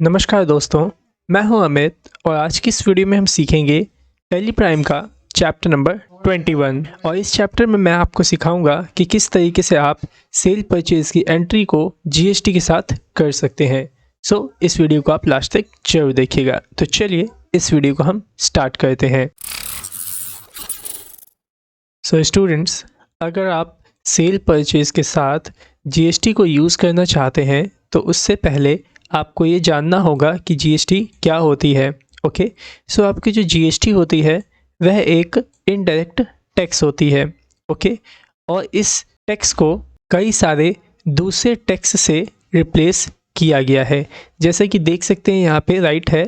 नमस्कार दोस्तों, मैं हूं अमित और आज की इस वीडियो में हम सीखेंगे टैली प्राइम का चैप्टर नंबर 21 और इस चैप्टर में मैं आपको सिखाऊंगा कि किस तरीके से आप सेल परचेज की एंट्री को जीएसटी के साथ कर सकते हैं। इस वीडियो को आप लास्ट तक जरूर देखिएगा। तो चलिए इस वीडियो को हम स्टार्ट करते हैं। स्टूडेंट्स, अगर आप सेल परचेज के साथ जीएसटी को यूज़ करना चाहते हैं तो उससे पहले आपको ये जानना होगा कि जीएसटी क्या होती है। ओके, आपकी जो जीएसटी होती है वह एक इनडायरेक्ट टैक्स होती है। ओके, और इस टैक्स को कई सारे दूसरे टैक्स से रिप्लेस किया गया है। जैसे कि देख सकते हैं यहाँ पे राइट है,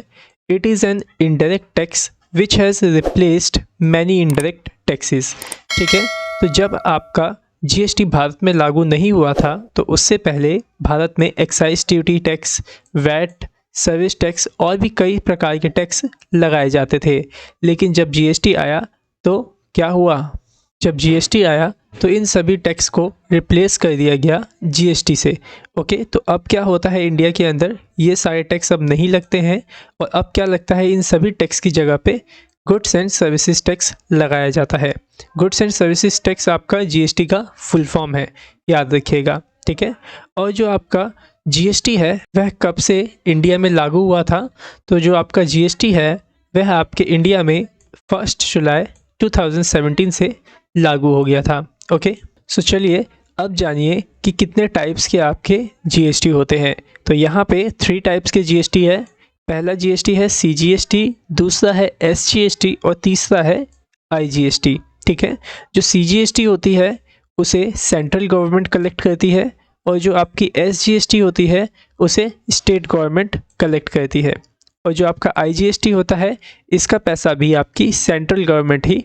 it is an indirect tax which has replaced many indirect taxes. ठीक है, तो जब आपका जीएसटी भारत में लागू नहीं हुआ था तो उससे पहले भारत में excise duty tax, VAT, service tax और भी कई प्रकार के टैक्स लगाए जाते थे। लेकिन जब जीएसटी आया तो क्या हुआ? जब जीएसटी आया तो इन सभी टैक्स को रिप्लेस कर दिया गया जीएसटी से। ओके, तो अब क्या होता है, इंडिया के अंदर ये सारे टैक्स अब नहीं लगते हैं और अब क्या लगता है, इन सभी टैक्स की जगह पे गुड्स एंड सर्विसेज टैक्स लगाया जाता है। गुड्स एंड सर्विसेज टैक्स आपका जीएसटी का फुल फॉर्म है, याद रखिएगा। ठीक है, और जो आपका जीएसटी है वह कब से इंडिया में लागू हुआ था? तो जो आपका जीएसटी है वह आपके इंडिया में 1 जुलाई 2017 से लागू हो गया था। ओके, चलिए अब जानिए कि कितने टाइप्स के आपके जीएसटी होते हैं। तो यहाँ पे 3 टाइप्स के जीएसटी है। पहला जीएसटी है सीजीएसटी, दूसरा है एसजीएसटी और तीसरा है आईजीएसटी। ठीक है, जो सीजीएसटी होती है उसे सेंट्रल गवर्नमेंट कलेक्ट करती है और जो आपकी एसजीएसटी होती है उसे स्टेट गवर्नमेंट कलेक्ट करती है। और जो आपका आईजीएसटी होता है इसका पैसा भी आपकी सेंट्रल गवर्नमेंट ही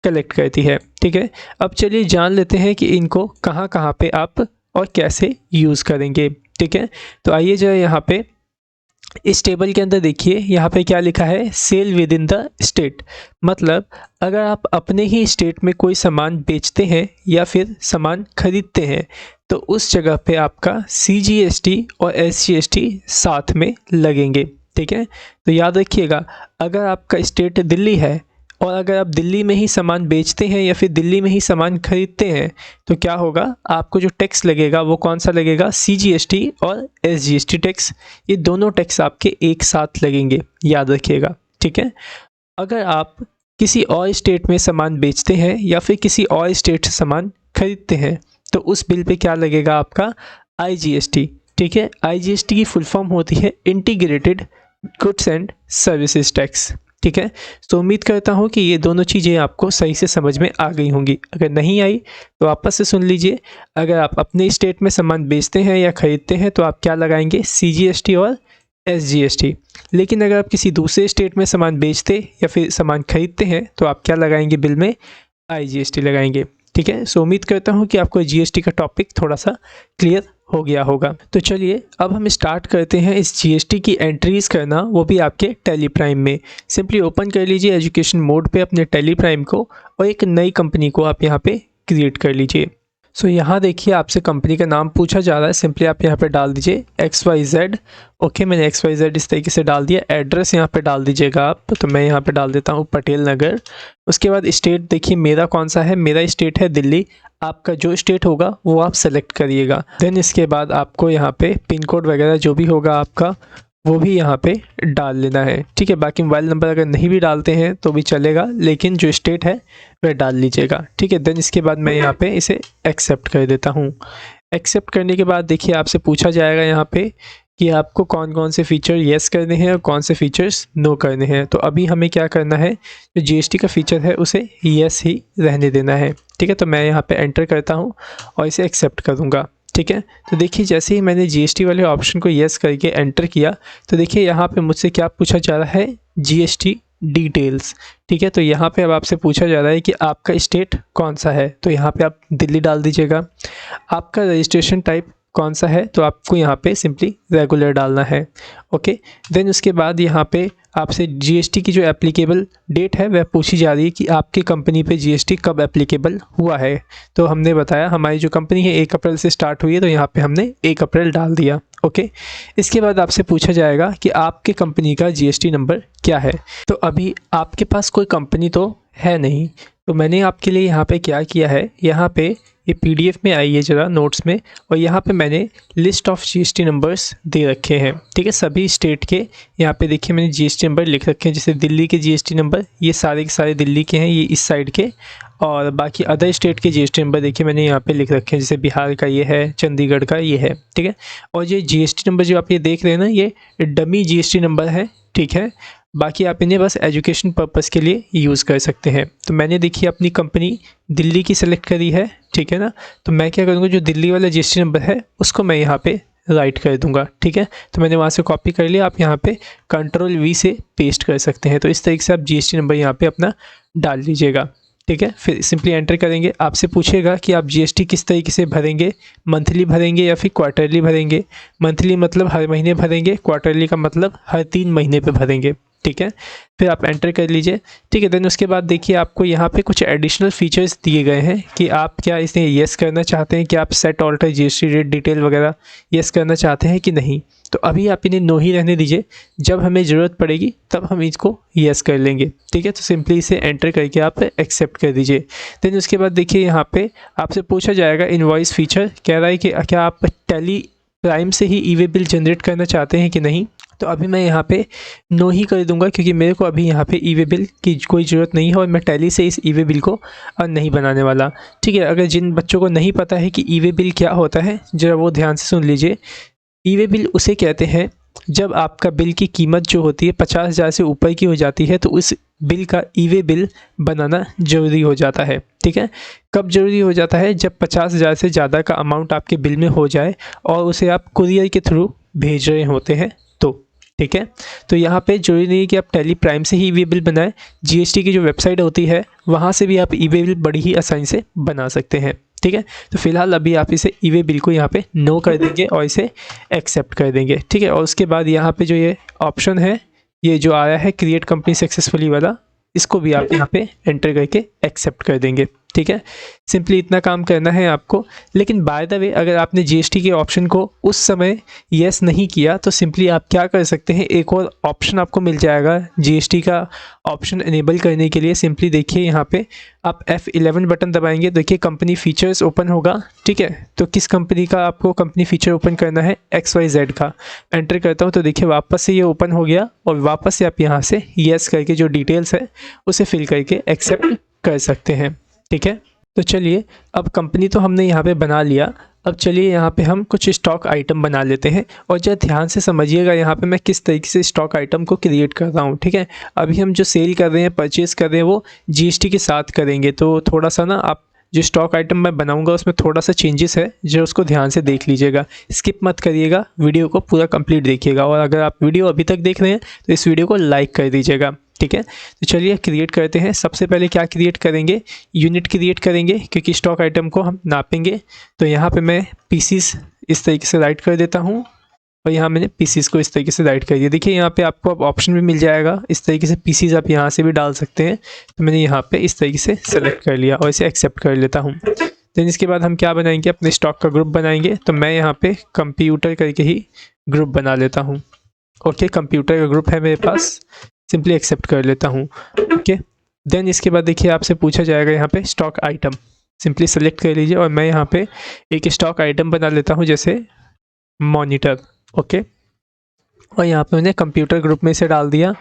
कलेक्ट करती है। ठीक है, अब चलिए जान लेते हैं कि इनको कहाँ कहाँ पे आप और कैसे यूज़ करेंगे। ठीक है, तो आइए जो यहाँ पे इस टेबल के अंदर देखिए, यहाँ पे क्या लिखा है, sale within the state. मतलब अगर आप अपने ही स्टेट में कोई सामान बेचते हैं या फिर सामान खरीदते हैं तो उस जगह पे आपका सीजीएसटी और एसजीएसटी साथ में लगेंगे। ठीक है, तो याद रखिएगा, अगर आपका स्टेट दिल्ली है और अगर आप दिल्ली में ही सामान बेचते हैं या फिर दिल्ली में ही सामान खरीदते हैं तो क्या होगा, आपको जो टैक्स लगेगा वो कौन सा लगेगा, सीजीएसटी और एसजीएसटी टैक्स। ये दोनों टैक्स आपके एक साथ लगेंगे, याद रखिएगा। ठीक है, अगर आप किसी और स्टेट में सामान बेचते हैं या फिर किसी और स्टेट से सामान खरीदते हैं तो उस बिल पे क्या लगेगा, आपका आईजीएसटी। ठीक है, आईजीएसटी की फुल फॉर्म होती है integrated goods and services tax. ठीक है, तो उम्मीद करता हूँ कि ये दोनों चीज़ें आपको सही से समझ में आ गई होंगी। अगर नहीं आई तो वापस से सुन लीजिए। अगर आप अपने स्टेट में सामान बेचते हैं या ख़रीदते हैं तो आप क्या लगाएंगे, सीजीएसटी और एसजीएसटी। लेकिन अगर आप किसी दूसरे स्टेट में सामान बेचते या फिर सामान खरीदते हैं तो आप क्या लगाएंगे, बिल में आईजीएसटी लगाएंगे। ठीक है, उम्मीद करता हूँ कि आपको जीएसटी का टॉपिक थोड़ा सा क्लियर हो गया होगा। तो चलिए अब हम स्टार्ट करते हैं इस जीएसटी की एंट्रीज़ करना, वो भी आपके टैली प्राइम में। सिंपली ओपन कर लीजिए एजुकेशन मोड पे अपने टैली प्राइम को और एक नई कंपनी को आप यहाँ पे क्रिएट कर लीजिए। यहाँ देखिए आपसे कंपनी का नाम पूछा जा रहा है, सिंपली आप यहाँ पे डाल दीजिए XYZ। ओके, मैंने XYZ इस तरीके से डाल दिया। एड्रेस यहाँ पे डाल दीजिएगा आप, तो मैं यहाँ पे डाल देता हूँ पटेल नगर। उसके बाद स्टेट देखिए मेरा कौन सा है, मेरा स्टेट है दिल्ली। आपका जो स्टेट होगा वो आप सेलेक्ट करिएगा। देन इसके बाद आपको यहाँ पे पिन कोड वगैरह जो भी होगा आपका वो भी यहाँ पे डाल लेना है। ठीक है, बाकी मोबाइल नंबर अगर नहीं भी डालते हैं तो भी चलेगा, लेकिन जो स्टेट है वह डाल लीजिएगा। ठीक है, देन इसके बाद मैं यहाँ पे इसे एक्सेप्ट कर देता हूँ। एक्सेप्ट करने के बाद देखिए आपसे पूछा जाएगा यहाँ पे कि आपको कौन कौन से फ़ीचर येस करने हैं और कौन से फ़ीचर्स नो करने हैं। तो अभी हमें क्या करना है, जो जीएसटी का फ़ीचर है उसे येस ही रहने देना है। ठीक है, तो मैं यहाँ पे एंटर करता हूँ और इसे एक्सेप्ट करूँगा। ठीक है, तो देखिए जैसे ही मैंने जीएसटी वाले ऑप्शन को येस करके एंटर किया तो देखिए यहाँ पे मुझसे क्या पूछा जा रहा है, जीएसटी डिटेल्स। ठीक है, तो यहाँ पे अब आपसे पूछा जा रहा है कि आपका स्टेट कौन सा है, तो यहाँ पे आप दिल्ली डाल दीजिएगा। आपका रजिस्ट्रेशन टाइप कौन सा है, तो आपको यहाँ पे सिंपली रेगुलर डालना है। ओके, देन उसके बाद यहाँ पे आपसे जीएसटी की जो एप्लीकेबल डेट है वह पूछी जा रही है कि आपकी कंपनी पे जीएसटी कब एप्लीकेबल हुआ है। तो हमने बताया हमारी जो कंपनी है 1 अप्रैल से स्टार्ट हुई है, तो यहाँ पे हमने 1 अप्रैल डाल दिया। ओके, इसके बाद आपसे पूछा जाएगा कि आपके कंपनी का जीएसटी नंबर क्या है। तो अभी आपके पास कोई कंपनी तो है नहीं, तो मैंने आपके लिए यहाँ पे क्या किया है, यहाँ पे ये पीडीएफ में आई है ज़रा नोट्स में, और यहाँ पे मैंने list of GST numbers they रखे हैं। ठीक है, सभी स्टेट के यहाँ पे देखिए मैंने जीएसटी नंबर लिख रखे हैं। जैसे दिल्ली के जीएसटी नंबर ये सारे के सारे दिल्ली के हैं, ये इस साइड के, और बाकी अदर स्टेट के जीएसटी नंबर देखिए मैंने यहाँ पे लिख रखे हैं। जैसे बिहार का ये है, चंडीगढ़ का ये है। ठीक है, और ये जीएसटी नंबर जो आप ये देख रहे हैं ना, ये डमी जीएसटी नंबर है। ठीक है, बाकी आप इन्हें बस एजुकेशन पर्पस के लिए यूज़ कर सकते हैं। तो मैंने देखिए अपनी कंपनी दिल्ली की सेलेक्ट करी है। ठीक है ना, तो मैं क्या करूँगा, जो दिल्ली वाला जीएसटी नंबर है उसको मैं यहाँ पे राइट कर दूंगा। ठीक है, तो मैंने वहाँ से कॉपी कर लिया, आप यहाँ पे Ctrl+V से पेस्ट कर सकते हैं। तो इस तरीके से आप जीएसटी नंबर यहाँ पे अपना डाल लीजिएगा। ठीक है, फिर सिंपली एंटर करेंगे। आपसे पूछेगा कि आप जीएसटी किस तरीके से भरेंगे, मंथली भरेंगे या फिर क्वार्टरली भरेंगे। मंथली मतलब हर महीने भरेंगे, क्वार्टरली का मतलब हर 3 महीने पे भरेंगे। ठीक है, फिर आप एंटर कर लीजिए। ठीक है, देन उसके बाद देखिए आपको यहाँ पे कुछ एडिशनल फीचर्स दिए गए हैं कि आप क्या इसमें येस करना चाहते हैं कि आप set alter GST rate detail वगैरह येस करना चाहते हैं कि नहीं। तो अभी आप इन्हें नो ही रहने दीजिए, जब हमें ज़रूरत पड़ेगी तब हम इसको येस कर लेंगे। ठीक है, तो सिंपली इसे एंटर करके आप एक्सेप्ट कर दीजिए। देन उसके बाद देखिए यहाँ पे आपसे पूछा जाएगा इनवॉइस फीचर, कह रहा है कि क्या आप टैली प्राइम से ही ई वे बिल जनरेट करना चाहते हैं कि नहीं। तो अभी मैं यहाँ पे नो ही कर दूंगा, क्योंकि मेरे को अभी यहाँ पे ई वे बिल की कोई ज़रूरत नहीं है और मैं टैली से इस ई वे बिल को नहीं बनाने वाला। ठीक है, अगर जिन बच्चों को नहीं पता है कि ई वे बिल क्या होता है, ज़रा वो ध्यान से सुन लीजिए। ई वे बिल उसे कहते हैं जब आपका बिल की कीमत जो होती है 50,000 से ऊपर की हो जाती है, तो उस बिल का ई वे बिल बनाना ज़रूरी हो जाता है। ठीक है, कब ज़रूरी हो जाता है, जब 50,000 से ज़्यादा का अमाउंट आपके बिल में हो जाए और उसे आप कुरियर के थ्रू भेज रहे होते हैं तो। ठीक है, तो यहाँ पे जरूरी नहीं है कि आप टैली प्राइम से ही ई वे बिल बनाएं, जीएसटी की जो वेबसाइट होती है वहाँ से भी आप ई वे बिल बड़ी ही आसानी से बना सकते हैं। ठीक है, तो फिलहाल अभी आप इसे ई वे बिल को यहाँ पे नो कर देंगे और इसे एक्सेप्ट कर देंगे। ठीक है, और उसके बाद यहाँ पे जो ये ऑप्शन है, ये जो आया है क्रिएट कंपनी सक्सेसफुली वाला, इसको भी आप यहाँ पे एंटर करके एक्सेप्ट कर देंगे। ठीक है, सिंपली इतना काम करना है आपको। लेकिन बाय द वे अगर आपने जीएसटी के ऑप्शन को उस समय येस नहीं किया, तो सिंपली आप क्या कर सकते हैं, एक और ऑप्शन आपको मिल जाएगा जीएसटी का ऑप्शन इनेबल करने के लिए। सिंपली देखिए यहाँ पे आप F11 बटन दबाएंगे, देखिए कंपनी फीचर्स ओपन होगा। ठीक है, तो किस कंपनी का आपको कंपनी फीचर ओपन करना है, XYZ का। एंटर करता हूँ तो देखिए वापस से ये ओपन हो गया और वापस से आप यहाँ से येस करके जो डिटेल्स है उसे फिल करके एक्सेप्ट कर सकते हैं। ठीक है, तो चलिए अब कंपनी तो हमने यहाँ पे बना लिया, अब चलिए यहाँ पे हम कुछ स्टॉक आइटम बना लेते हैं। और जरा ध्यान से समझिएगा यहाँ पे मैं किस तरीके से स्टॉक आइटम को क्रिएट कर रहा हूँ। ठीक है, अभी हम जो सेल कर रहे हैं, परचेज़ कर रहे हैं, वो जीएसटी के साथ करेंगे, तो थोड़ा सा ना आप जो स्टॉक आइटम मैं बनाऊंगा उसमें थोड़ा सा चेंजेस है, जो उसको ध्यान से देख लीजिएगा, स्किप मत करिएगा, वीडियो को पूरा कंप्लीट देखिएगा। और अगर आप वीडियो अभी तक देख रहे हैं तो इस वीडियो को लाइक कर दीजिएगा। ठीक है, तो चलिए क्रिएट करते हैं। सबसे पहले क्या क्रिएट करेंगे, यूनिट क्रिएट करेंगे, क्योंकि स्टॉक आइटम को हम नापेंगे। तो यहाँ पे मैं पीसीस इस तरीके से राइट कर देता हूँ और यहाँ मैंने पीसीस को इस तरीके से राइट कर दिया। देखिए यहाँ पे आपको अब ऑप्शन भी मिल जाएगा, इस तरीके से पीसीस आप यहाँ से भी डाल सकते हैं। तो मैंने यहाँ पे इस तरीके से सेलेक्ट कर लिया और इसे एक्सेप्ट कर लेता हूँ। देन इसके बाद हम क्या बनाएंगे, अपने स्टॉक का ग्रुप बनाएंगे। तो मैं यहाँ पे कंप्यूटर करके ही ग्रुप बना लेता हूँ। ओके, कंप्यूटर का ग्रुप है मेरे पास, सिंपली एक्सेप्ट कर लेता हूँ। ओके, देन इसके बाद देखिए आपसे पूछा जाएगा यहाँ पे स्टॉक आइटम, सिंपली सेलेक्ट कर लीजिए और मैं यहाँ पे एक स्टॉक आइटम बना लेता हूँ, जैसे मॉनिटर। ओके, और यहाँ पे मैंने कंप्यूटर ग्रुप में इसे डाल दिया।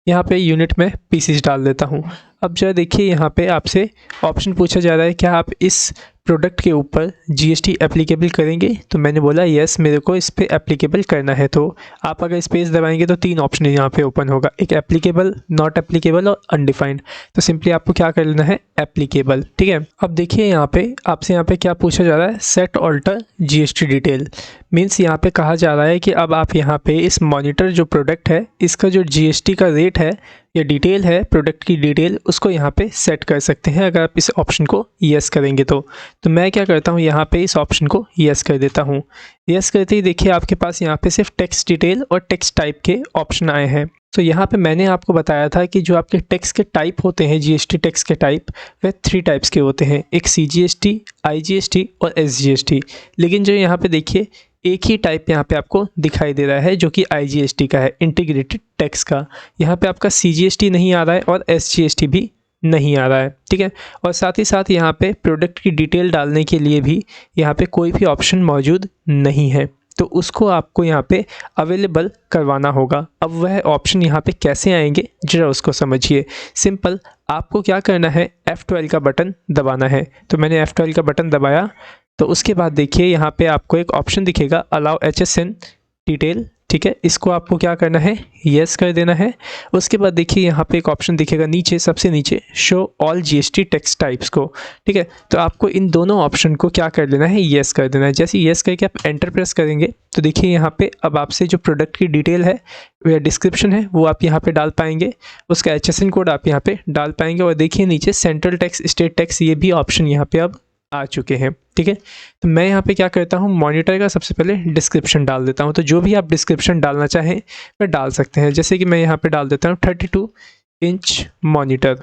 यहाँ पे यूनिट में पीसीस डाल देता हूँ। अब जरा देखिए यहाँ पे आपसे ऑप्शन पूछा जा रहा है क्या आप इस प्रोडक्ट के ऊपर जीएसटी एप्लीकेबल करेंगे। तो मैंने बोला यस, मेरे को इस पे एप्लीकेबल करना है। तो आप अगर स्पेस दबाएंगे तो 3 ऑप्शन यहाँ पे ओपन होगा, एक एप्लीकेबल, नॉट एप्लीकेबल और अनडिफाइंड। तो सिंपली आपको क्या कर लेना है, एप्लीकेबल। ठीक है, अब देखिए यहाँ पे आपसे यहाँ पे क्या पूछा जा रहा है, set alter GST detail. Means यहाँ पे कहा जा रहा है कि अब आप यहाँ पे इस मॉनिटर जो प्रोडक्ट है, इसका जो जीएसटी का रेट है या डिटेल है प्रोडक्ट की डिटेल, उसको यहाँ पे सेट कर सकते हैं अगर आप इस ऑप्शन को यस करेंगे तो मैं क्या करता हूँ यहाँ पे इस ऑप्शन को यस कर देता हूँ। यस करते ही देखिए आपके पास यहाँ पे सिर्फ टेक्स्ट डिटेल और टेक्स्ट टाइप के ऑप्शन आए हैं। तो यहाँ पे मैंने आपको बताया था कि जो आपके टैक्स के टाइप होते हैं, जीएसटी टैक्स के टाइप, वह 3 टाइप्स के होते हैं, एक सीजीएसटी, आईजीएसटी और एसजीएसटी। लेकिन जो यहाँ पे देखिए एक ही टाइप यहाँ पे आपको दिखाई दे रहा है जो कि आईजीएसटी का है, इंटीग्रेटेड टैक्स का। यहाँ पे आपका सीजीएसटी नहीं आ रहा है और एसजीएसटी भी नहीं आ रहा है, ठीक है। और साथ ही साथ यहाँ पे प्रोडक्ट की डिटेल डालने के लिए भी यहाँ पे कोई भी ऑप्शन मौजूद नहीं है, तो उसको आपको यहाँ पे अवेलेबल करवाना होगा। अब वह ऑप्शन यहाँ पे कैसे आएंगे जरा उसको समझिए। सिंपल, आपको क्या करना है, F12 का बटन दबाना है। तो मैंने F12 का बटन दबाया, तो उसके बाद देखिए यहाँ पे आपको एक ऑप्शन दिखेगा अलाउ HSN डिटेल, ठीक है। इसको आपको क्या करना है, यस कर देना है। उसके बाद देखिए यहाँ पे एक ऑप्शन दिखेगा नीचे, सबसे नीचे, show all GST tax types को, ठीक है। तो आपको इन दोनों ऑप्शन को क्या कर लेना है, यस कर देना है। जैसे यस करके आप एंटर प्रेस करेंगे तो देखिए यहाँ पे अब आपसे जो प्रोडक्ट की डिटेल है या डिस्क्रिप्शन है वो आप यहाँ पे डाल पाएंगे, उसका HSN कोड आप यहाँ पे डाल पाएंगे। और देखिए नीचे सेंट्रल टैक्स, स्टेट टैक्स, ये भी ऑप्शन यहाँ पे अब आ चुके हैं, ठीक है। तो मैं यहाँ पे क्या करता हूँ, मॉनिटर का सबसे पहले डिस्क्रिप्शन डाल देता हूँ। तो जो भी आप डिस्क्रिप्शन डालना चाहें वह डाल सकते हैं। जैसे कि मैं यहाँ पे डाल देता हूँ 32 इंच मॉनिटर।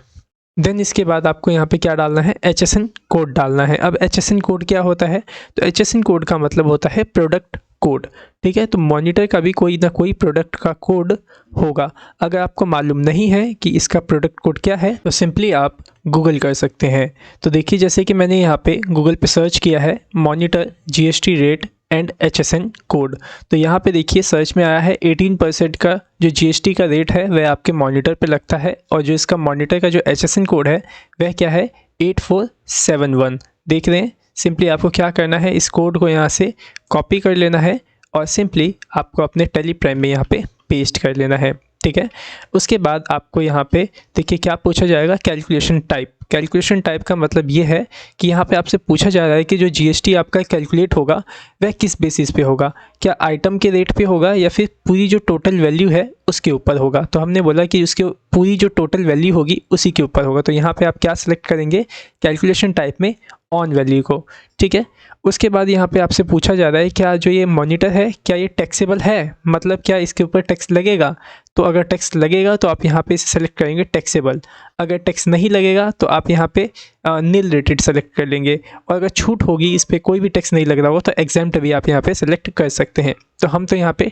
देन इसके बाद आपको यहाँ पे क्या डालना है, HSN कोड डालना है। अब HSN कोड क्या होता है, तो HSN कोड का मतलब होता है प्रोडक्ट कोड, ठीक है। तो मॉनिटर का भी कोई ना कोई प्रोडक्ट का कोड होगा। अगर आपको मालूम नहीं है कि इसका प्रोडक्ट कोड क्या है तो सिंपली आप गूगल कर सकते हैं। तो देखिए जैसे कि मैंने यहाँ पे गूगल पे सर्च किया है monitor GST rate and HSN code, तो यहाँ पे देखिए सर्च में आया है 18% का जो जीएसटी का रेट है वह आपके मॉनिटर पे लगता है, और जो इसका मॉनिटर का जो HSN कोड है वह क्या है, 8471। देख रहे हैं, सिंपली आपको क्या करना है, इस कोड को यहाँ से कॉपी कर लेना है और सिंपली आपको अपने टेलीप्राइम में यहाँ पे पेस्ट कर लेना है, ठीक है। उसके बाद आपको यहाँ पे देखिए क्या पूछा जाएगा, कैलकुलेशन टाइप। कैलकुलेशन टाइप का मतलब ये है कि यहाँ पे आपसे पूछा जा रहा है कि जो जीएसटी आपका कैलकुलेट होगा वह किस बेसिस पे होगा, क्या आइटम के रेट पे होगा या फिर पूरी जो टोटल वैल्यू है उसके ऊपर होगा। तो हमने बोला कि उसके पूरी जो टोटल वैल्यू होगी उसी के ऊपर होगा। तो यहाँ पे आप क्या सिलेक्ट करेंगे, कैलकुलेशन टाइप में ऑन वैल्यू को, ठीक है। उसके बाद यहाँ पे आपसे पूछा जा रहा है क्या जो ये मॉनिटर है क्या ये टैक्सेबल है, मतलब क्या इसके ऊपर टैक्स लगेगा। तो अगर टैक्स लगेगा तो आप यहाँ पे इसे सेलेक्ट करेंगे टैक्सेबल, अगर टैक्स नहीं लगेगा तो आप यहाँ पे नील रेटेड सेलेक्ट कर लेंगे, और अगर छूट होगी, इस पर कोई भी टैक्स नहीं लग रहा हो तो एग्जाम्प्ट भी आप यहाँ पे सेलेक्ट कर सकते हैं। तो हम तो यहाँ पे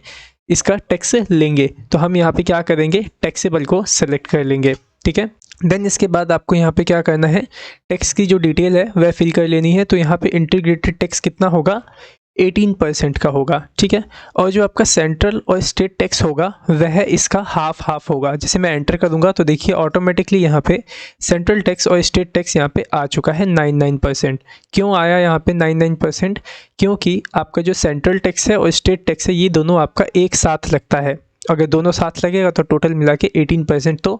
इसका टैक्स लेंगे, तो हम यहाँ पे क्या करेंगे, टैक्सेबल को सेलेक्ट कर लेंगे, ठीक है। देन इसके बाद आपको यहाँ पे क्या करना है, टैक्स की जो डिटेल है वह फिल कर लेनी है। तो यहाँ पे इंटीग्रेटेड टैक्स कितना होगा, 18% का होगा, ठीक है। और जो आपका सेंट्रल और स्टेट टैक्स होगा वह इसका हाफ होगा। जैसे मैं एंटर करूँगा तो देखिए ऑटोमेटिकली यहाँ पे सेंट्रल टैक्स और स्टेट टैक्स यहाँ पे आ चुका है 99%। क्यों आया यहाँ पे 99%, क्योंकि आपका जो सेंट्रल टैक्स है और स्टेट टैक्स है ये दोनों आपका एक साथ लगता है। अगर दोनों साथ लगेगा तो टोटल मिला के 18% तो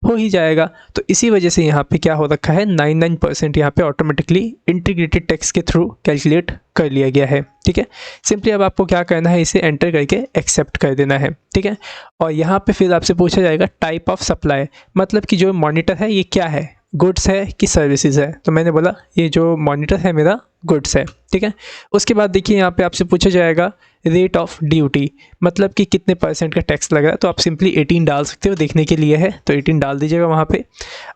हो ही जाएगा। तो इसी वजह से यहाँ पे क्या हो रखा है, 99% यहाँ पे ऑटोमेटिकली इंटीग्रेटेड टैक्स के थ्रू कैलकुलेट कर लिया गया है, ठीक है। सिंपली अब आपको क्या करना है, इसे एंटर करके एक्सेप्ट कर देना है, ठीक है। और यहाँ पे फिर आपसे पूछा जाएगा टाइप ऑफ सप्लाई, मतलब कि जो मॉनिटर है ये क्या है, गुड्स है कि सर्विसेज है। तो मैंने बोला ये जो मॉनिटर है मेरा गुड्स है, ठीक है। उसके बाद देखिए यहाँ पे आपसे पूछा जाएगा रेट ऑफ ड्यूटी, मतलब कि कितने % का टैक्स लग रहा है। तो आप सिंपली 18 डाल सकते हो, देखने के लिए है तो 18 डाल दीजिएगा वहाँ पे।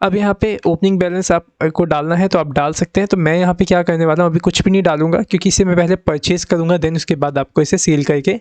अब यहाँ पे ओपनिंग बैलेंस आपको डालना है तो आप डाल सकते हैं। तो मैं यहाँ पे क्या करने वाला हूँ, अभी कुछ भी नहीं डालूंगा क्योंकि इसे मैं पहले परचेज़ करूँगा, देन उसके बाद आपको इसे सेल करके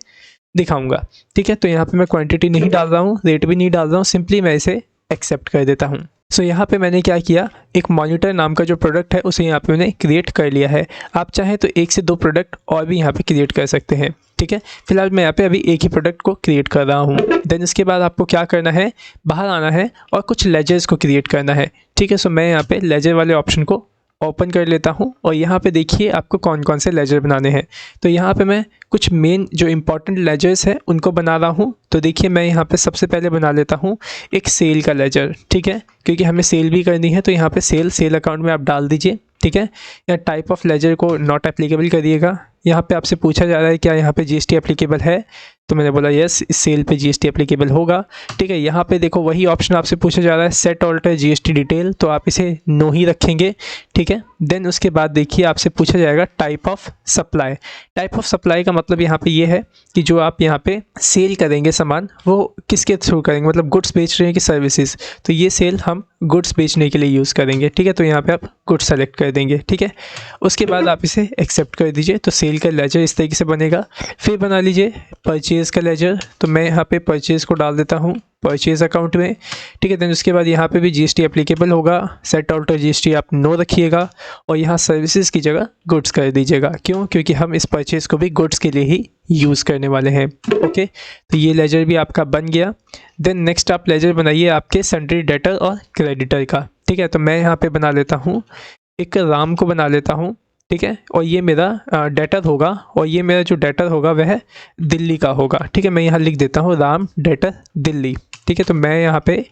दिखाऊँगा, ठीक है। तो यहाँ पर मैं क्वान्टिटी नहीं डाल रहा हूँ, रेट भी नहीं डाल रहा हूँ, सिंपली मैं इसे एक्सेप्ट कर देता हूँ। सो यहाँ पे मैंने क्या किया, एक मॉनिटर नाम का जो प्रोडक्ट है उसे यहाँ पे मैंने क्रिएट कर लिया है। आप चाहें तो 1 से 2 प्रोडक्ट और भी यहाँ पे क्रिएट कर सकते हैं, ठीक है। फिलहाल मैं यहाँ पे अभी एक ही प्रोडक्ट को क्रिएट कर रहा हूँ। देन इसके बाद आपको क्या करना है, बाहर आना है और कुछ लेजर्स को क्रिएट करना है, ठीक है। सो मैं यहाँ पे लेजर वाले ऑप्शन को ओपन कर लेता हूँ और यहाँ पे देखिए आपको कौन कौन से लेजर बनाने हैं। तो यहाँ पे मैं कुछ मेन जो इम्पोर्टेंट लेजर्स हैं उनको बना रहा हूँ। तो देखिए मैं यहाँ पे सबसे पहले बना लेता हूँ एक सेल का लेजर, ठीक है, क्योंकि हमें सेल भी करनी है। तो यहाँ पे सेल अकाउंट में आप डाल दीजिए, ठीक है। या टाइप ऑफ लेजर को नॉट एप्लीकेबल करिएगा, यहाँ पे आपसे पूछा जा रहा है क्या यहाँ पे जीएसटी एप्लीकेबल है, तो मैंने बोला यस, इस सेल पे जीएसटी एप्लीकेबल होगा। ठीक है, यहाँ पे देखो वही ऑप्शन आपसे पूछा जा रहा है सेट ऑल्टर जीएसटी डिटेल, तो आप इसे नो ही रखेंगे। ठीक है, देन उसके बाद देखिए आपसे पूछा जाएगा type of supply. Type of supply का मतलब यहाँ पे ये है कि जो आप यहाँ पे सेल करेंगे सामान वो किसके थ्रू करेंगे, मतलब गुड्स बेच रहे हैं कि सर्विसेज, तो ये सेल हम गुड्स बेचने के लिए यूज़ करेंगे। ठीक है, तो यहाँ पे आप गुड्स सेलेक्ट कर देंगे। ठीक है, उसके बाद आप इसे एक्सेप्ट कर दीजिए, तो सेल का लेजर इस तरीके से बनेगा। फिर बना लीजिए परचेज़ का लेजर, तो मैं यहाँ पे परचेज़ को डाल देता हूँ परचेज़ अकाउंट में। ठीक है, देन उसके बाद यहाँ पे भी जीएसटी एप्लीकेबल होगा, सेट ऑल्टर जीएसटी आप नो रखिएगा और यहाँ सर्विसेज की जगह गुड्स कर दीजिएगा। क्यों? क्योंकि हम इस परचेज़ को भी गुड्स के लिए ही यूज़ करने वाले हैं। ओके, तो ये लेजर भी आपका बन गया। देन नेक्स्ट आप लेजर बनाइए आपके सन्ड्री डेटर और क्रेडिटर का। ठीक है, तो मैं यहाँ पे बना लेता हूँ, एक राम को बना लेता हूँ। ठीक है, और ये मेरा डेटर होगा और ये मेरा जो डेटर होगा वह दिल्ली का होगा। ठीक है, मैं यहाँ लिख देता हूँ राम डेटर दिल्ली। ठीक है, तो मैं यहाँ पे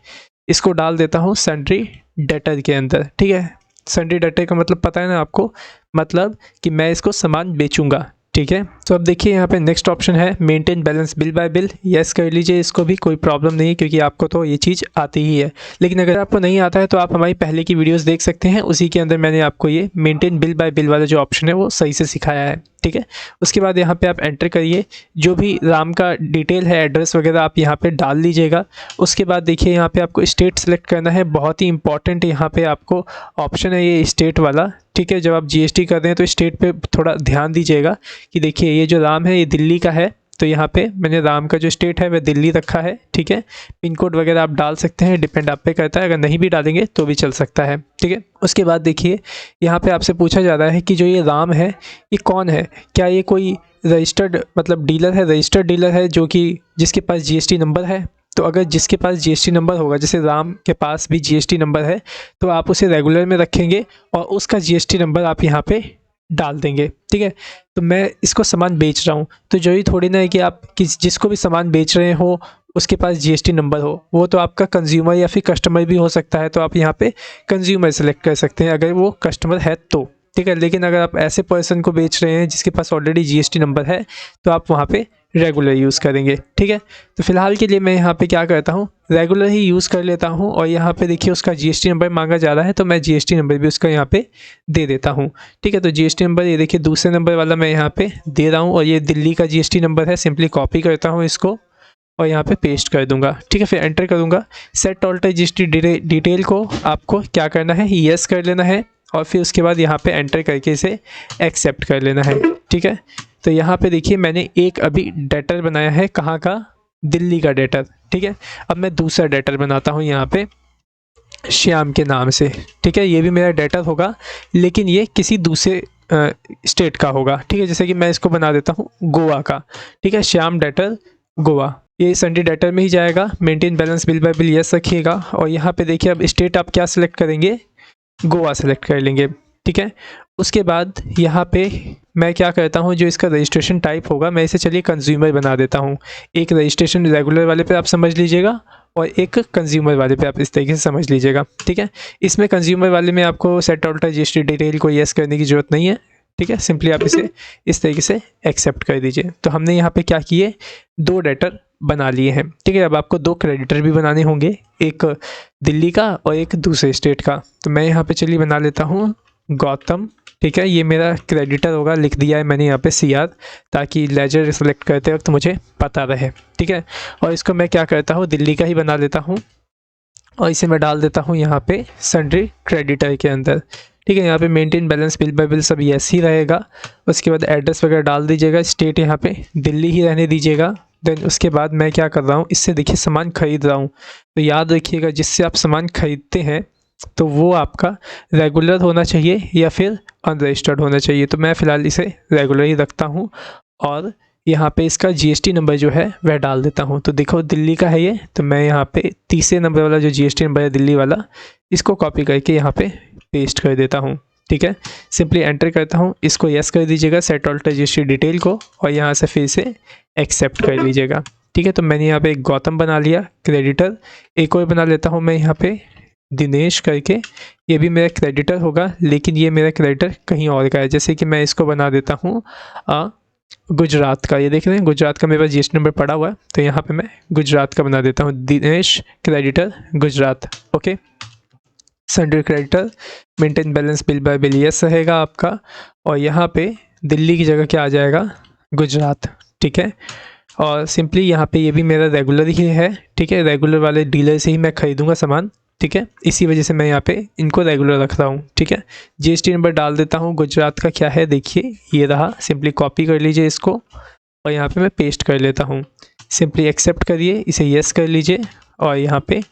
इसको डाल देता हूँ सन्ड्री डेटर के अंदर। ठीक है, सन्ड्री डेटर का मतलब पता है ना आपको, मतलब कि मैं इसको सामान बेचूंगा। ठीक है, तो अब देखिए यहाँ पे नेक्स्ट ऑप्शन है maintain balance bill bye bill. Yes कर लीजिए, इसको भी कोई प्रॉब्लम नहीं है क्योंकि आपको तो ये चीज़ आती ही है। लेकिन अगर आपको नहीं आता है तो आप हमारी पहले की वीडियोस देख सकते हैं, उसी के अंदर मैंने आपको ये मेंटेन बिल बाय बिल वाला जो ऑप्शन है वो सही से सिखाया है। ठीक है, उसके बाद यहाँ पे आप एंटर करिए, जो भी राम का डिटेल है एड्रेस वगैरह आप यहाँ पे डाल लीजिएगा। उसके बाद देखिए यहाँ पे आपको स्टेट सेलेक्ट करना है, बहुत ही इंपॉर्टेंट यहाँ पे आपको ऑप्शन है ये स्टेट वाला। ठीक है, जब आप जीएसटी कर रहे हैं तो स्टेट पे थोड़ा ध्यान दीजिएगा कि देखिए ये जो राम है ये दिल्ली का है, तो यहाँ पे मैंने राम का जो स्टेट है वह दिल्ली रखा है। ठीक है, पिन कोड वगैरह आप डाल सकते हैं, डिपेंड आप पे करता है, अगर नहीं भी डालेंगे तो भी चल सकता है। ठीक है, उसके बाद देखिए यहाँ पे आपसे पूछा जा रहा है कि जो ये राम है ये कौन है, क्या ये कोई रजिस्टर्ड मतलब डीलर है, रजिस्टर्ड डीलर है जो कि जिसके पास जीएसटी नंबर है। तो अगर जिसके पास जीएसटी नंबर होगा, जैसे राम के पास भी जीएसटी नंबर है, तो आप उसे रेगुलर में रखेंगे और उसका जीएसटी नंबर आप यहाँ पे डाल देंगे। ठीक है, तो मैं इसको सामान बेच रहा हूँ, तो जो ही थोड़ी ना है कि आप जिसको भी सामान बेच रहे हो उसके पास जीएसटी नंबर हो, वो तो आपका कंज्यूमर या फिर कस्टमर भी हो सकता है, तो आप यहाँ पे कंज्यूमर सेलेक्ट कर सकते हैं अगर वो कस्टमर है तो। ठीक है, लेकिन अगर आप ऐसे पर्सन को बेच रहे हैं जिसके पास ऑलरेडी जीएसटी नंबर है तो आप वहाँ पे रेगुलर यूज़ करेंगे। ठीक है, तो फिलहाल के लिए मैं यहाँ पे क्या करता हूँ, रेगुलर ही यूज़ कर लेता हूँ और यहाँ पे देखिए उसका जीएसटी नंबर मांगा जा रहा है, तो मैं जीएसटी नंबर भी उसका यहाँ पे दे देता हूँ। ठीक है, तो जीएसटी नंबर ये देखिए दूसरे नंबर वाला मैं यहाँ पे दे रहा हूँ और ये दिल्ली का जीएसटी नंबर है। सिंपली कॉपी करता हूँ इसको और यहाँ पे पेस्ट कर दूंगा। ठीक है, फिर एंटर करूँगा। सेट ऑल्टर जीएसटी डिटेल को आपको क्या करना है, यस कर लेना है और फिर उसके बाद यहाँ पे एंटर करके इसे एक्सेप्ट कर लेना है। ठीक है, तो यहाँ पे देखिए मैंने एक अभी डेटर बनाया है, कहाँ का, दिल्ली का डेटर। ठीक है, अब मैं दूसरा डेटर बनाता हूँ यहाँ पे श्याम के नाम से। ठीक है, ये भी मेरा डेटर होगा लेकिन ये किसी दूसरे स्टेट का होगा। ठीक है, जैसे कि मैं इसको बना देता हूँ गोवा का। ठीक है, श्याम डेटर गोवा, ये सन्ड्री डेटर में ही जाएगा। Maintain balance bill bye bill yes रखिएगा और यहाँ पे देखिए अब स्टेट आप क्या सिलेक्ट करेंगे, गोवा सेलेक्ट कर लेंगे। ठीक है, उसके बाद यहाँ पे मैं क्या करता हूँ, जो इसका रजिस्ट्रेशन टाइप होगा मैं इसे चलिए कंज्यूमर बना देता हूँ। एक रजिस्ट्रेशन रेगुलर वाले पे आप समझ लीजिएगा और एक कंज्यूमर वाले पे आप इस तरीके से समझ लीजिएगा। ठीक है, इसमें कंज्यूमर वाले में आपको सेट ऑल्टर जीएसटी डिटेल को यस करने की ज़रूरत नहीं है। ठीक है, सिंपली आप इसे इस तरीके से एक्सेप्ट कर दीजिए। तो हमने यहाँ पे क्या किए, दो डेटर बना लिए हैं। ठीक है, अब आपको दो क्रेडिटर भी बनाने होंगे, एक दिल्ली का और एक दूसरे स्टेट का। तो मैं यहाँ पे चलिए बना लेता हूँ गौतम। ठीक है, ये मेरा क्रेडिटर होगा, लिख दिया है मैंने यहाँ पे CR, ताकि लेजर सेलेक्ट करते वक्त मुझे पता रहे। ठीक है, और इसको मैं क्या करता हूँ, दिल्ली का ही बना लेता हूँ और इसे मैं डाल देता हूँ यहाँ पे सन्ड्री क्रेडिटर के अंदर। ठीक है, यहाँ पे maintain balance bill bye bill सब यस ही रहेगा। उसके बाद एड्रेस वगैरह डाल दीजिएगा, स्टेट यहाँ पे दिल्ली ही रहने दीजिएगा। देन उसके बाद मैं क्या कर रहा हूँ, इससे देखिए सामान खरीद रहा हूँ, तो याद रखिएगा जिससे आप सामान खरीदते हैं तो वो आपका रेगुलर होना चाहिए या फिर अनरजिस्टर्ड होना चाहिए। तो मैं फ़िलहाल इसे रेगुलर ही रखता हूँ और यहाँ पे इसका जीएसटी नंबर जो है वह डाल देता हूँ। तो देखो दिल्ली का है ये, तो मैं यहाँ पे तीसरे नंबर वाला जो जीएसटी नंबर है दिल्ली वाला, इसको कॉपी करके यहाँ पे पेस्ट कर देता हूँ। ठीक है, सिंपली एंटर करता हूँ, इसको यस कर दीजिएगा सेट ऑल्टर जीएसटी डिटेल को और यहाँ से फिर से एक्सेप्ट कर लीजिएगा। ठीक है, तो मैंने यहाँ पे एक गौतम बना लिया क्रेडिटर, एक और बना लेता हूँ मैं यहाँ पे दिनेश करके, ये भी मेरा क्रेडिटर होगा, लेकिन ये मेरा क्रेडिटर कहीं और का है। जैसे कि मैं इसको बना देता हूँ गुजरात का। ये देख रहे हैं गुजरात का मेरे पास जीएसटी नंबर पड़ा हुआ है, तो यहाँ पे मैं गुजरात का बना देता हूँ, Dinesh creditor Gujarat. Okay, sundry creditor, maintain balance bill bye bill yes रहेगा आपका, और यहाँ पे दिल्ली की जगह क्या आ जाएगा, गुजरात। ठीक है, और सिंपली यहाँ पे ये भी मेरा रेगुलर ही है। ठीक है, रेगुलर वाले डीलर से ही मैं खरीदूंगा सामान। ठीक है, इसी वजह से मैं यहाँ पे इनको रेगुलर रख रहा हूँ। ठीक है, जीएसटी नंबर डाल देता हूँ। गुजरात का क्या है देखिए, ये रहा। सिंपली कॉपी कर लीजिए इसको और यहाँ पे मैं पेस्ट कर लेता हूँ। सिंपली एक्सेप्ट करिए, इसे यस कर लीजिए और यहाँ पे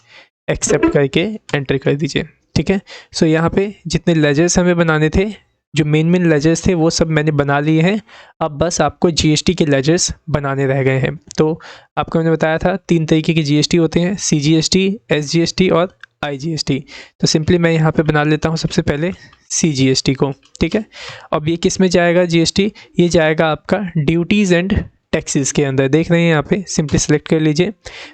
एक्सेप्ट करके एंटर कर दीजिए। ठीक है, सो यहाँ पे जितने लेजर्स हमें बनाने थे, जो मेन लेजर्स थे, वो सब मैंने बना लिए हैं। अब बस आपको जीएसटी के लेजर्स बनाने रह गए हैं। तो आपको मैंने बताया था 3 तरीके की जीएसटी होते हैं, सीजीएसटी, एसजीएसटी और आईजीएसटी। तो सिंपली मैं यहाँ पे बना लेता हूँ सबसे पहले सीजीएसटी को। ठीक है, अब ये किस में जाएगा जीएसटी, ये जाएगा आपका ड्यूटीज़ एंड टैक्सेस के अंदर। देख रहे हैं यहाँ पे, सिंपली सेलेक्ट कर लीजिए।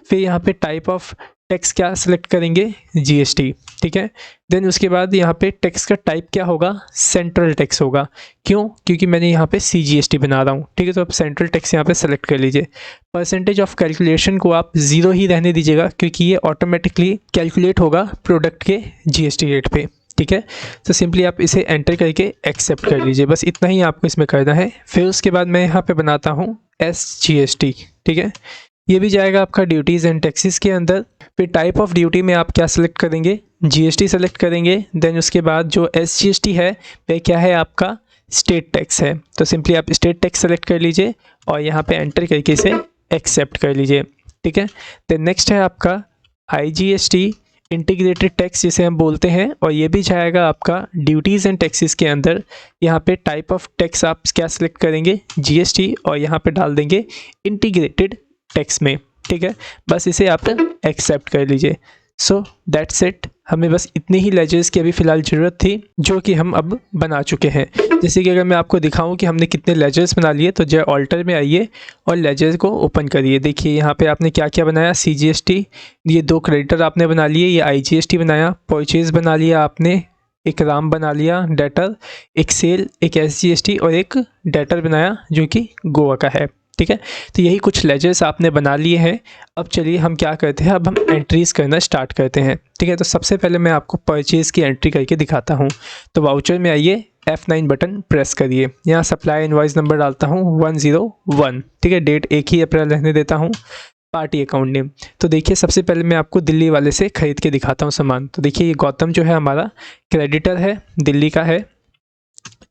फिर यहाँ पे टाइप ऑफ टैक्स क्या सेलेक्ट करेंगे, जीएसटी। ठीक है, देन उसके बाद यहाँ पे टैक्स का टाइप क्या होगा, सेंट्रल टैक्स होगा। क्यों, क्योंकि मैंने यहाँ पे सीजीएसटी बना रहा हूँ। ठीक है, तो आप सेंट्रल टैक्स यहाँ पे सेलेक्ट कर लीजिए। परसेंटेज ऑफ कैलकुलेशन को आप 0 ही रहने दीजिएगा, क्योंकि ये ऑटोमेटिकली कैलकुलेट होगा प्रोडक्ट के जीएसटी रेट पे। ठीक है, तो सिंपली आप इसे एंटर करके एक्सेप्ट कर लीजिए। बस इतना ही आपको इसमें करना है। फिर उसके बाद मैं यहाँ पे बनाता हूँ एसजीएसटी। ठीक है, ये भी जाएगा आपका ड्यूटीज़ एंड टैक्सेस के अंदर। फिर टाइप ऑफ ड्यूटी में आप क्या सेलेक्ट करेंगे, जीएसटी सेलेक्ट करेंगे। देन उसके बाद जो एसजीएसटी है वह क्या है, आपका स्टेट टैक्स है। तो सिंपली आप स्टेट टैक्स सेलेक्ट कर लीजिए और यहाँ पे एंटर करके इसे एक्सेप्ट कर लीजिए। ठीक है, देन नेक्स्ट है आपका आईजीएसटी, इंटीग्रेटेड टैक्स जिसे हम बोलते हैं, और ये भी जाएगा आपका ड्यूटीज़ एंड टैक्सेस के अंदर। यहाँ पे टाइप ऑफ टैक्स आप क्या सेलेक्ट करेंगे, जीएसटी, और यहाँ पे डाल देंगे इंटीग्रेटेड टैक्स में। ठीक है, बस इसे आप एक्सेप्ट कर लीजिए। So that's it. हमें बस इतने ही लेजर्स की अभी फ़िलहाल ज़रूरत थी, जो कि हम अब बना चुके हैं। जैसे कि अगर मैं आपको दिखाऊं कि हमने कितने लेजर्स बना लिए, तो जो ऑल्टर में आइए और लेजर को ओपन करिए। देखिए यहाँ पे आपने क्या क्या बनाया, सीजीएसटी, ये 2 क्रेडिटर आपने बना लिए, ये आईजीएसटी बनाया, परचेज़ बना लिया आपने, एक राम बना लिया डेटर, एक सेल, एक एसजीएसटी और एक डेटर बनाया जो कि गोवा का है। ठीक है, तो यही कुछ लेजर्स आपने बना लिए हैं। अब चलिए हम क्या करते हैं, अब हम एंट्रीज़ करना स्टार्ट करते हैं। ठीक है, तो सबसे पहले मैं आपको परचेज़ की एंट्री करके दिखाता हूँ। तो वाउचर में आइए, F9 बटन प्रेस करिए। यहाँ सप्लाई इनवॉइस नंबर डालता हूँ 101। ठीक है, डेट 1 ही अप्रैल रहने देता हूँ। पार्टी अकाउंट नेम, तो देखिए सबसे पहले मैं आपको दिल्ली वाले से ख़रीद के दिखाता हूँ सामान। तो देखिए ये गौतम जो है हमारा क्रेडिटर है, दिल्ली का है।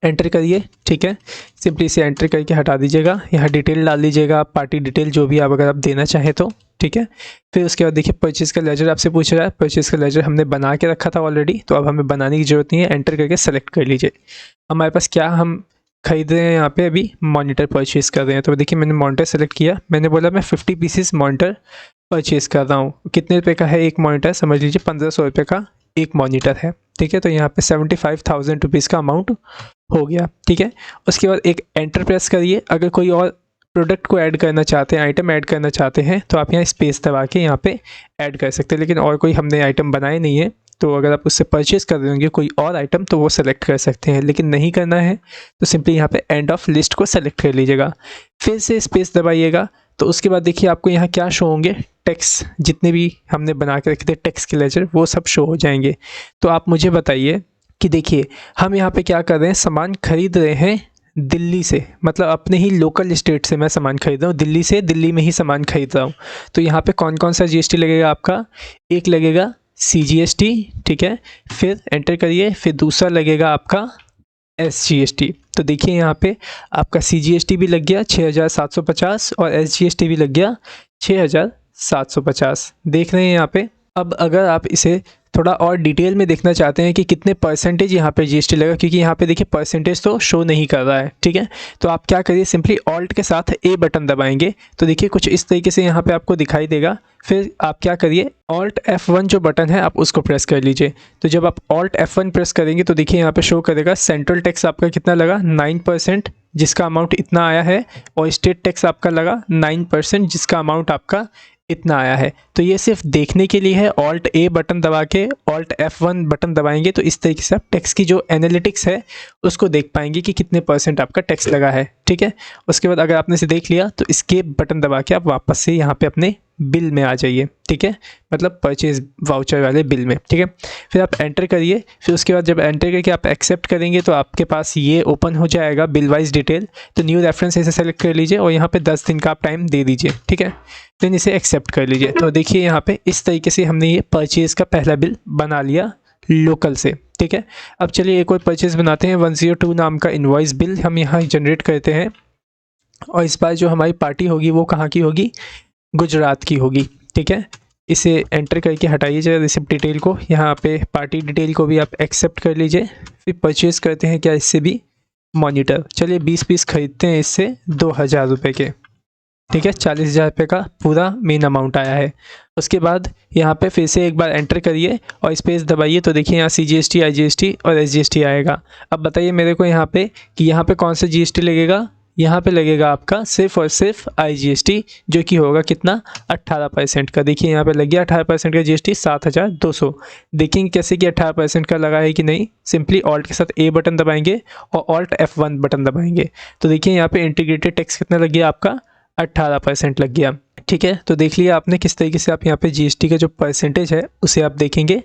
एंटर करिए। ठीक है, सिंपली इसे एंटर करके हटा दीजिएगा। यहाँ डिटेल डाल दीजिएगा आप, पार्टी डिटेल जो भी आप अगर आप देना चाहें तो। ठीक है, फिर उसके बाद देखिए परचेज़ का लेजर आपसे पूछ रहा है। परचेज़ का लेजर हमने बना के रखा था ऑलरेडी, तो अब हमें बनाने की ज़रूरत नहीं है। एंटर करके सेलेक्ट कर लीजिए। हमारे पास क्या हम खरीद रहे हैं, यहाँ पे अभी मॉनिटर परचेज़ कर रहे हैं। तो देखिए मैंने मॉनिटर सेलेक्ट किया। मैंने बोला मैं 50 पीसेस मॉनिटर परचेज़ कर रहा हूँ। कितने रुपये का है एक मॉनिटर, समझ लीजिए 1500 रुपये का एक मॉनिटर है। ठीक है, तो यहाँ पे 75,000 रुपीज़ का अमाउंट हो गया। ठीक है, उसके बाद एक एंटर प्रेस करिए। अगर कोई और प्रोडक्ट को ऐड करना चाहते हैं, आइटम ऐड करना चाहते हैं, तो आप यहाँ स्पेस दबा के यहाँ पे ऐड कर सकते हैं। लेकिन और कोई हमने आइटम बनाए नहीं है, तो अगर आप उससे परचेज़ कर रहे होंगे कोई और आइटम, तो वो सेलेक्ट कर सकते हैं। लेकिन नहीं करना है तो सिंपली यहाँ पे एंड ऑफ लिस्ट को सेलेक्ट कर लीजिएगा, फिर से स्पेस दबाइएगा। तो उसके बाद देखिए आपको यहाँ क्या शो होंगे, टैक्स, जितने भी हमने बना के रखे थे टैक्स के लेजर, वो सब शो हो जाएंगे। तो आप मुझे बताइए कि देखिए हम यहाँ पे क्या कर रहे हैं, सामान खरीद रहे हैं दिल्ली से, मतलब अपने ही लोकल स्टेट से मैं सामान खरीद रहा हूँ, दिल्ली से, दिल्ली में ही सामान खरीद रहा हूँ। तो यहाँ पे कौन कौन सा जीएसटी लगेगा आपका, एक लगेगा सीजीएसटी। ठीक है, फिर एंटर करिए, फिर दूसरा लगेगा आपका एसजीएसटी। तो देखिए यहाँ पे आपका सीजीएसटी भी लग गया 6,750 और एसजीएसटी भी लग गया 6,750। देख रहे हैं यहाँ पे। अब अगर आप इसे थोड़ा और डिटेल में देखना चाहते हैं कि कितने परसेंटेज यहाँ पे जीएसटी लगा, क्योंकि यहाँ पे देखिए परसेंटेज तो शो नहीं कर रहा है। ठीक है, तो आप क्या करिए, सिंपली ऑल्ट के साथ ए बटन दबाएंगे तो देखिए कुछ इस तरीके से यहाँ पे आपको दिखाई देगा। फिर आप क्या करिए, ऑल्ट F1 जो बटन है आप उसको प्रेस कर लीजिए। तो जब आप ऑल्ट F1 प्रेस करेंगे तो देखिए यहाँ पे शो करेगा सेंट्रल टैक्स आपका कितना लगा, 9%, जिसका अमाउंट इतना आया है, और स्टेट टैक्स आपका लगा 9%, जिसका अमाउंट आपका इतना आया है। तो ये सिर्फ देखने के लिए है, ऑल्ट ए बटन दबा के ऑल्ट F1 बटन दबाएंगे तो इस तरीके से आप टैक्स की जो एनालिटिक्स है उसको देख पाएंगे कि कितने % आपका टैक्स लगा है। ठीक है, उसके बाद अगर आपने इसे देख लिया तो एस्केप बटन दबा के आप वापस से यहाँ पे अपने बिल में आ जाइए। ठीक है, मतलब परचेज वाउचर वाले बिल में। ठीक है, फिर आप एंटर करिए। फिर उसके बाद जब एंटर करके आप एक्सेप्ट करेंगे तो आपके पास ये ओपन हो जाएगा बिल वाइज डिटेल। तो न्यू रेफरेंस इसे सेलेक्ट कर लीजिए और यहाँ पे 10 दिन का आप टाइम दे दीजिए। ठीक है, देन इसे एक्सेप्ट कर लीजिए। तो देखिए यहाँ पे इस तरीके से हमने ये परचेज़ का पहला बिल बना लिया लोकल से। ठीक है, अब चलिए एक और परचेज़ बनाते हैं। 102 नाम का इनवॉइस बिल हम यहाँ जनरेट करते हैं और इस बार जो हमारी पार्टी होगी वो कहाँ की होगी, गुजरात की होगी। ठीक है, इसे एंटर करके हटाइए जरा रिसिप्ट डिटेल को, यहाँ पे पार्टी डिटेल को भी आप एक्सेप्ट कर लीजिए। फिर परचेज़ करते हैं क्या इससे भी मॉनिटर। चलिए 20 पीस खरीदते हैं इससे 2000 रुपये के। ठीक है, 40,000 रुपये का पूरा मेन अमाउंट आया है। उसके बाद यहाँ पे फिर से एक बार एंटर करिए और स्पेस दबाइए तो देखिए यहाँ CGST, IGST और SGST आएगा। अब बताइए मेरे को यहाँ पे कि यहाँ पे कौन सा GST लगेगा। यहाँ पे लगेगा आपका सिर्फ और सिर्फ IGST, जो कि होगा कितना 18% का। देखिए यहाँ पे लग गया 18% का GST 7,200। देखेंगे कैसे कि 18% का लगा है कि नहीं। सिंपली ऑल्ट के साथ A बटन दबाएंगे और ऑल्ट F1 बटन दबाएंगे तो देखिए यहाँ पे इंटीग्रेटेड टैक्स कितना लग गया आपका 18% लग गया। ठीक है, तो देख लिया आपने किस तरीके से आप यहाँ पे GST का जो परसेंटेज है उसे आप देखेंगे।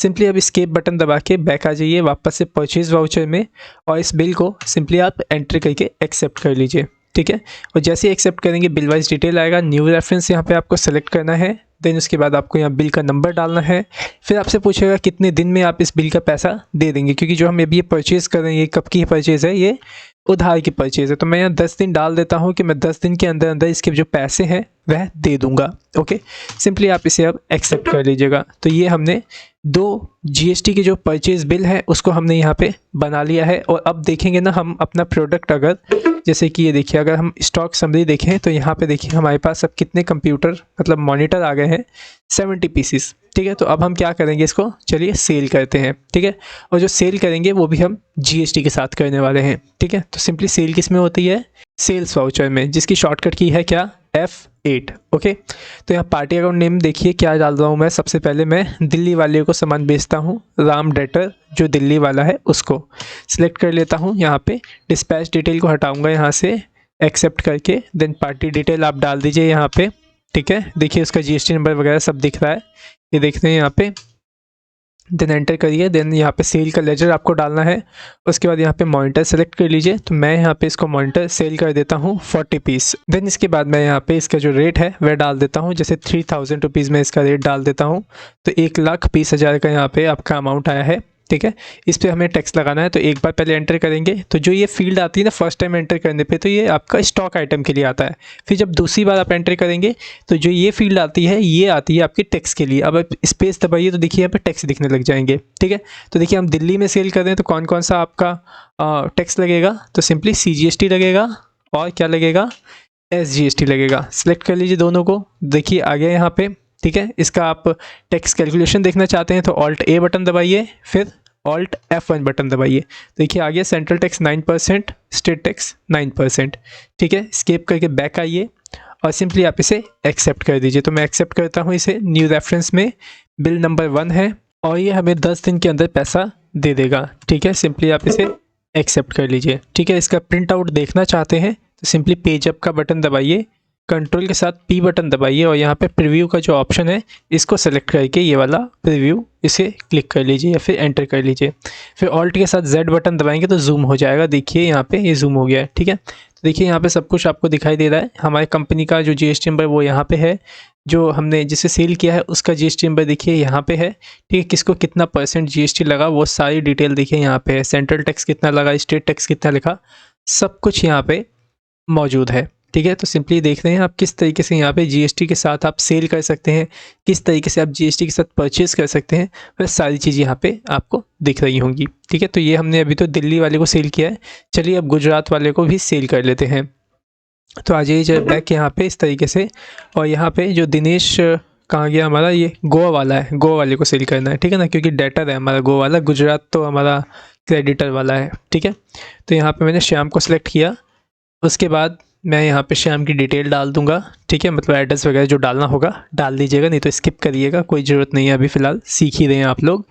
सिंपली अब एस्केप बटन दबा के बैक आ जाइए वापस से परचेज वाउचर में और इस बिल को सिंपली आप एंटर करके एक्सेप्ट कर लीजिए। ठीक है, और जैसे ही एक्सेप्ट करेंगे बिल वाइज डिटेल आएगा। न्यू रेफरेंस यहाँ पे आपको सेलेक्ट करना है। देन उसके बाद आपको यहाँ बिल का नंबर डालना है। फिर आपसे पूछेगा कितने दिन में आप इस बिल का पैसा दे देंगे, क्योंकि जो हम अभी ये परचेज़ कर रहे हैं ये कब की परचेज़ है, ये उधार की परचेज़ है। तो मैं यहाँ 10 दिन डाल देता हूँ कि मैं 10 दिन के अंदर अंदर इसके जो पैसे हैं वह दे दूंगा। ओके, सिंपली आप इसे अब एक्सेप्ट कर लीजिएगा। तो ये हमने 2 GST के जो परचेज़ बिल है उसको हमने यहाँ पे बना लिया है। और अब देखेंगे ना हम अपना प्रोडक्ट, अगर जैसे कि ये देखिए अगर हम स्टॉक समरी देखें तो यहाँ पे देखिए हमारे पास अब कितने कंप्यूटर मतलब मॉनिटर आ गए हैं, 70 पीसीस। ठीक है, तो अब हम क्या करेंगे, इसको चलिए सेल करते हैं। ठीक है, और जो सेल करेंगे वो भी हम GST के साथ करने वाले हैं। ठीक है, तो सिंपली सेल किस में होती है, सेल्स वाउचर में, जिसकी शॉर्टकट की है क्या F8। ओके, तो यहाँ पार्टी अकाउंट नेम देखिए क्या डाल रहा हूँ मैं। सबसे पहले मैं दिल्ली वाले को सामान बेचता हूँ, राम डेटर जो दिल्ली वाला है उसको सिलेक्ट कर लेता हूँ। यहाँ पे डिस्पैच डिटेल को हटाऊँगा यहाँ से एक्सेप्ट करके। देन पार्टी डिटेल आप डाल दीजिए यहाँ पे। ठीक है, देखिए उसका GST नंबर वगैरह सब दिख रहा है, ये देखते हैं यहाँ पे। देन एंटर करिए। देन यहाँ पे सेल का लेजर आपको डालना है। उसके बाद यहाँ पे मॉनिटर सेलेक्ट कर लीजिए। तो मैं यहाँ पे इसको मॉनिटर सेल कर देता हूँ 40 पीस। देन इसके बाद मैं यहाँ पे इसका जो रेट है वह डाल देता हूँ, जैसे 3000 रुपीज़ में इसका रेट डाल देता हूँ। तो 1,20,000 का यहाँ पे आपका अमाउंट आया है। ठीक है, इस पर हमें टैक्स लगाना है। तो एक बार पहले एंटर करेंगे तो जो ये फील्ड आती है ना फर्स्ट टाइम एंटर करने पे, तो ये आपका स्टॉक आइटम के लिए आता है। फिर जब दूसरी बार आप एंटर करेंगे तो जो ये फील्ड आती है ये आती है आपकी टैक्स के लिए। अब आप स्पेस दबाइए तो देखिए यहाँ पे टैक्स दिखने लग जाएंगे। ठीक है, तो देखिए हम दिल्ली में सेल कर रहे हैं तो कौन कौन सा आपका टैक्स लगेगा, तो सिंपली CGST लगेगा और क्या लगेगा, SGST लगेगा। सिलेक्ट कर लीजिए दोनों को, देखिए आ गया यहाँ पे। ठीक है, इसका आप टैक्स कैलकुलेशन देखना चाहते हैं तो ऑल्ट A बटन दबाइए, फिर ऑल्ट F1 बटन दबाइए। देखिए आ गया सेंट्रल टैक्स 9%, स्टेट टैक्स 9%। ठीक है, स्केप करके बैक आइए और सिंपली आप इसे एक्सेप्ट कर दीजिए। तो मैं एक्सेप्ट करता हूँ इसे। न्यू रेफरेंस में बिल नंबर 1 है और ये हमें 10 दिन के अंदर पैसा दे देगा। ठीक है, सिंपली आप इसे एक्सेप्ट कर लीजिए। ठीक है, इसका प्रिंट आउट देखना चाहते हैं तो सिंपली पेज अप का बटन दबाइए, कंट्रोल के साथ P बटन दबाइए और यहाँ पे प्रीव्यू का जो ऑप्शन है इसको सेलेक्ट करके ये वाला प्रीव्यू इसे क्लिक कर लीजिए या फिर एंटर कर लीजिए। फिर ऑल्ट के साथ Z बटन दबाएंगे तो जूम हो जाएगा। देखिए यहाँ पे ये जूम हो गया है। ठीक है, तो देखिए यहाँ पे सब कुछ आपको दिखाई दे रहा है। हमारी कंपनी का जो GST नंबर वो यहाँ पे है, जो हमने जिसे सेल किया है उसका GST नंबर देखिए यहाँ पे है। ठीक है, किसको कितना % GST लगा वो सारी डिटेल देखिए यहाँ पे है। सेंट्रल टैक्स कितना लगा, स्टेट टैक्स कितना लिखा, सब कुछ यहाँ पे मौजूद है। ठीक है, तो सिंपली देख रहे हैं आप किस तरीके से यहाँ पे GST के साथ आप सेल कर सकते हैं, किस तरीके से आप GST के साथ परचेज़ कर सकते हैं, वह सारी चीज़ यहाँ पे आपको दिख रही होंगी। ठीक है, तो ये हमने अभी तो दिल्ली वाले को सेल किया है। चलिए अब गुजरात वाले को भी सेल कर लेते हैं। तो आ जाइए बैक यहाँ पे इस तरीके से, और यहाँ पे जो दिनेश कहाँ गया हमारा, ये गोवा वाला है, गोवा वाले को सेल करना है। ठीक है ना, क्योंकि डेटर है हमारा गोवा वाला, गुजरात तो हमारा क्रेडिटर वाला है। ठीक है, तो यहाँ पे मैंने श्याम को सिलेक्ट किया। उसके बाद मैं यहाँ पे श्याम की डिटेल डाल दूंगा, ठीक है, मतलब एड्रेस वगैरह जो डालना होगा डाल दीजिएगा, नहीं तो स्किप करिएगा, कोई ज़रूरत नहीं है, अभी फ़िलहाल सीख ही रहे हैं आप लोग।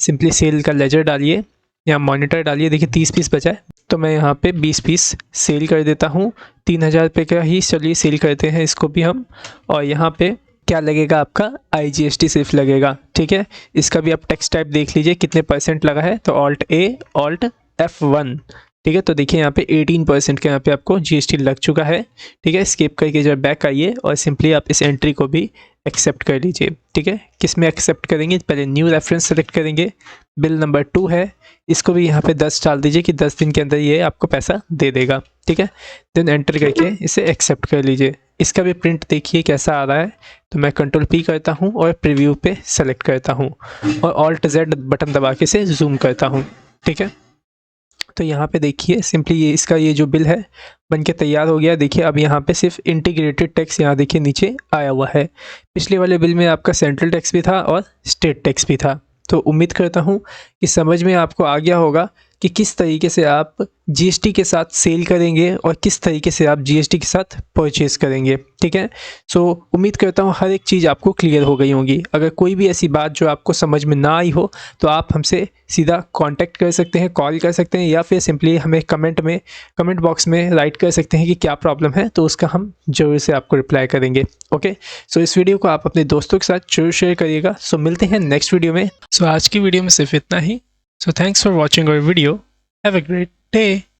सिंपली सेल का लेजर डालिए या मॉनिटर डालिए, देखिए 30 पीस बचा है तो मैं यहाँ पे 20 पीस सेल कर देता हूँ। 3000 रुपये का ही चलिए सेल करते हैं इसको भी हम। और यहाँ पे क्या लगेगा, आपका IGST सिर्फ लगेगा, ठीक है। इसका भी आप टेक्स्ट टाइप देख लीजिए कितने % लगा है, तो Alt+A Alt+F1, ठीक है। तो देखिए यहाँ पे 18% का यहाँ पे आपको GST लग चुका है, ठीक है। स्किप करके जब बैक आइए और सिंपली आप इस एंट्री को भी एक्सेप्ट कर लीजिए, ठीक है। किस में एक्सेप्ट करेंगे, पहले न्यू रेफरेंस सेलेक्ट करेंगे, बिल नंबर 2 है, इसको भी यहाँ पे 10 डाल दीजिए कि 10 दिन के अंदर ये आपको पैसा दे देगा, ठीक है। देन एंटर करके इसे एक्सेप्ट कर लीजिए। इसका भी प्रिंट देखिए कैसा आ रहा है, तो मैं Ctrl+P करता हूँ और प्रीव्यू पे सेलेक्ट करता हूँ और Alt+Z बटन दबा के इसे जूम करता हूँ, ठीक है। तो यहाँ पे देखिए सिंपली ये इसका ये जो बिल है बन के तैयार हो गया। देखिए अब यहाँ पे सिर्फ इंटीग्रेटेड टैक्स यहाँ देखिए नीचे आया हुआ है। पिछले वाले बिल में आपका सेंट्रल टैक्स भी था और स्टेट टैक्स भी था। तो उम्मीद करता हूँ कि समझ में आपको आ गया होगा कि किस तरीके से आप GST के साथ सेल करेंगे और किस तरीके से आप GST के साथ परचेज़ करेंगे, ठीक है। सो उम्मीद करता हूँ हर एक चीज़ आपको क्लियर हो गई होंगी। अगर कोई भी ऐसी बात जो आपको समझ में ना आई हो तो आप हमसे सीधा कांटेक्ट कर सकते हैं, कॉल कर सकते हैं, या फिर सिंपली हमें कमेंट बॉक्स में राइट कर सकते हैं कि क्या प्रॉब्लम है, तो उसका हम ज़रूर से आपको रिप्लाई करेंगे। ओके, सो इस वीडियो को आप अपने दोस्तों के साथ जरूर शेयर करिएगा। सो मिलते हैं नेक्स्ट वीडियो में। सो आज की वीडियो में सिर्फ इतना ही। So thanks for watching our video. Have a great day.